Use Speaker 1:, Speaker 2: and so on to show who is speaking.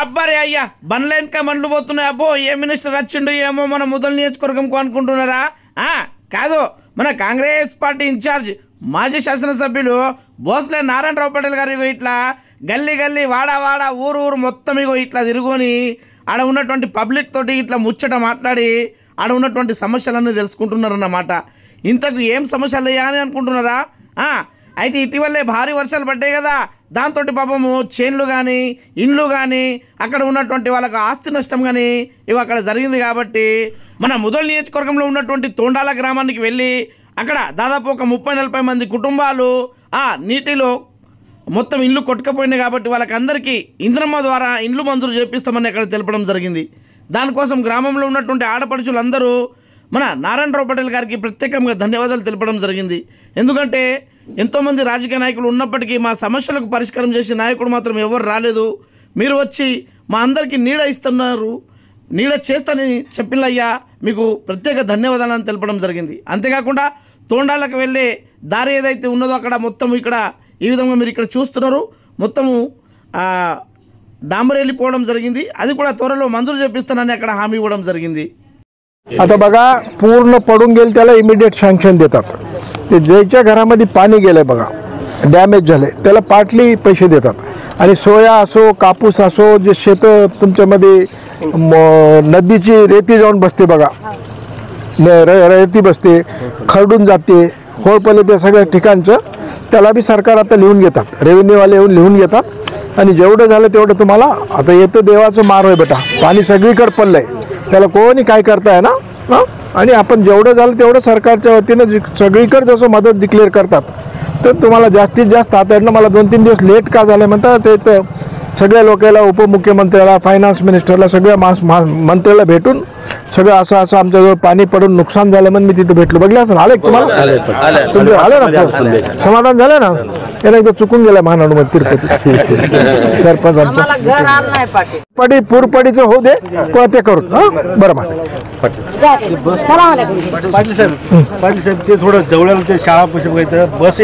Speaker 1: అబ్బరే అయ్యా బండ్ల వెనక మండ్లు పోతున్నాయి. అబ్బో ఏ మినిస్టర్ వచ్చిండు ఏమో మన ముదల్ నియోజకవర్గంకు అనుకుంటున్నారా? కాదు, మన కాంగ్రెస్ పార్టీ ఇన్ఛార్జ్ మాజీ శాసనసభ్యులు భోస్లే నారాయణరావు పటేల్ గారు ఇట్లా గల్లీ గల్లీ వాడ వాడ ఊరు ఊరు మొత్తం ఇట్లా తిరుగుని ఆడ ఉన్నటువంటి పబ్లిక్ తోటి ఇట్లా ముచ్చట మాట్లాడి ఆడ ఉన్నటువంటి సమస్యలన్నీ తెలుసుకుంటున్నారన్నమాట. ఇంతకు ఏం సమస్యలు అయ్యా అని అనుకుంటున్నారా? అయితే ఇటీవలే భారీ వర్షాలు పడ్డాయి కదా, దాంతో పాపము చేన్లు కానీ ఇండ్లు కానీ అక్కడ ఉన్నటువంటి వాళ్ళకు ఆస్తి నష్టం కానీ ఇవి అక్కడ జరిగింది. కాబట్టి మన ముదల్ నియోజకవర్గంలో ఉన్నటువంటి తోండాల గ్రామానికి వెళ్ళి అక్కడ దాదాపు ఒక 30-40 మంది కుటుంబాలు నీటిలో మొత్తం ఇల్లు కొట్టుకుపోయినాయి. కాబట్టి వాళ్ళకందరికీ ఇంద్రమ్మ ద్వారా ఇండ్లు మంజూరు చేపిస్తామని అక్కడ తెలపడం జరిగింది. దానికోసం గ్రామంలో ఉన్నటువంటి ఆడపడుచులందరూ మన నారాయణరావు పటేల్ గారికి ప్రత్యేకంగా ధన్యవాదాలు తెలపడం జరిగింది. ఎందుకంటే ఎంతోమంది రాజకీయ నాయకులు ఉన్నప్పటికీ మా సమస్యలకు పరిష్కారం చేసే నాయకుడు మాత్రం ఎవరు రాలేదు. మీరు వచ్చి మా అందరికీ నీడ ఇస్తున్నారు, నీడ చేస్తానని చెప్పినయ్యా, మీకు ప్రత్యేక ధన్యవాదాలను తెలపడం జరిగింది. అంతేకాకుండా తోండాలకు వెళ్ళే దారి ఏదైతే ఉన్నదో అక్కడ మొత్తం ఇక్కడ ఈ విధంగా మీరు ఇక్కడ చూస్తున్నారు, మొత్తము डांबर వెళ్ళిపోవడం జరిగింది. అది కూడా త్వరలో మంజూరు చేపిస్తానని అక్కడ హామీ ఇవ్వడం జరిగింది.
Speaker 2: आता बघा पूर्ण पडून गेल त्याला इमिडिएट सँक्शन देतात. ते ज्याच्या घरामध्ये पाणी गेलंय बघा डॅमेज झाले त्याला पार्टली पैसे देतात. आणि सोया असो कापूस असो जे शेत तुमच्यामध्ये नदीची रेती जाऊन बसते बघा, रेती बसते खरडून जाते होळपले त्या सगळ्या ठिकाणचं त्याला बी सरकार आता लिहून घेतात, रेव्हेन्यूवाले येऊन लिहून घेतात. आणि जेवढं झालं तेवढं तुम्हाला आता येतं देवाचं मार होय बेटा, पाणी सगळीकडे पडलंय त्याला कोणी काय करताय ना. आणि आपण जेवढं झालं तेवढं सरकारच्या वतीनं सगळीकडे जसं मदत डिक्लेअर करतात तर तुम्हाला जास्तीत जास्त आता मला 2-3 दिवस लेट का झालं म्हणतात ते सगळ्या लोकांना उपमुख्यमंत्र्याला फायनान्स मिनिस्टरला सगळ्या मंत्र्याला भेटून सगळं असं असं आमच्याजवळ पाणी पडून नुकसान झालं म्हणून मी तिथे भेटलो. बघलं असं आलं तुम्हाला आलं ना, समाधान झालं ना. याला एकदा चुकून गेला महानगरमध्ये तिरुपती सरपंच पडी पूरपडीचं होऊ दे किंवा ते करू बरं मग
Speaker 3: पाटील साहेब ते थोडं जवळ शाळा पैसे बस